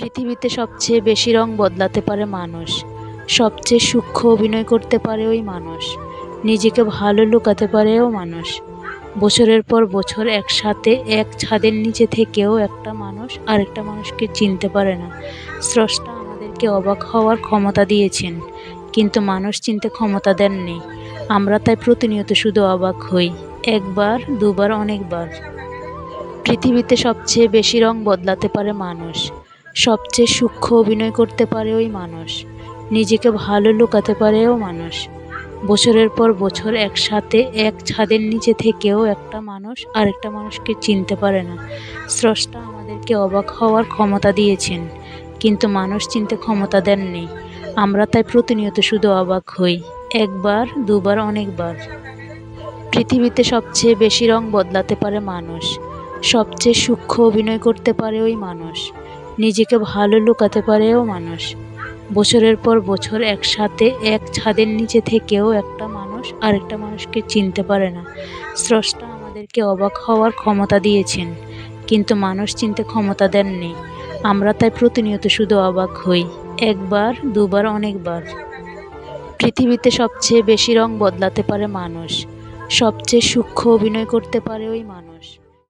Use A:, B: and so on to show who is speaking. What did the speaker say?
A: পৃথিবীতে সবচেয়ে বেশি রং বদলাতে পারে মানুষ। সবচেয়ে সূক্ষ্ম অভিনয় করতে পারে ওই মানুষ। নিজেকে ভালো লুকাতে পারেও মানুষ। বছরের পর বছর একসাথে এক ছাদের নিচে থেকেও একটা মানুষ আরেকটা মানুষকে চিনতে পারে না। স্রষ্টা আমাদেরকে অবাক হওয়ার ক্ষমতা দিয়েছেন, কিন্তু মানুষ চিনতে ক্ষমতা দেননি। আমরা তাই প্রতিনিয়ত শুধু অবাক হই, একবার দুবার অনেকবার। পৃথিবীতে সবচেয়ে বেশি রং বদলাতে পারে মানুষ। সবচেয়ে সূক্ষ্ম অভিনয় করতে পারে ওই মানুষ। নিজেকে ভালো লুকাতে পারেও মানুষ। বছরের পর বছর একসাথে এক ছাদের নিচে থেকেও একটা মানুষ আরেকটা মানুষকে চিনতে পারে না। স্রষ্টা আমাদেরকে অবাক হওয়ার ক্ষমতা দিয়েছেন, কিন্তু মানুষ চিনতে ক্ষমতা দেননি। আমরা তাই প্রতিনিয়ত শুধু অবাক হই, একবার দুবার অনেকবার। পৃথিবীতে সবচেয়ে বেশি রং বদলাতে পারে মানুষ। সবচেয়ে সূক্ষ্ম অভিনয় করতে পারে ওই মানুষ। নিজেকে ভালো লুকাতে পারেও মানুষ। বছরের পর বছর একসাথে এক ছাদের নিচে থেকেও একটা মানুষ আরেকটা মানুষকে চিনতে পারে না। স্রষ্টা আমাদেরকে অবাক হওয়ার ক্ষমতা দিয়েছেন, কিন্তু মানুষ চিনতে ক্ষমতা দেননি। আমরা তাই প্রতিনিয়ত শুধু অবাক হই, একবার দুবার অনেকবার। পৃথিবীতে সবচেয়ে বেশি রং বদলাতে পারে মানুষ। সবচেয়ে সূক্ষ্ম অভিনয় করতে পারে ওই মানুষ।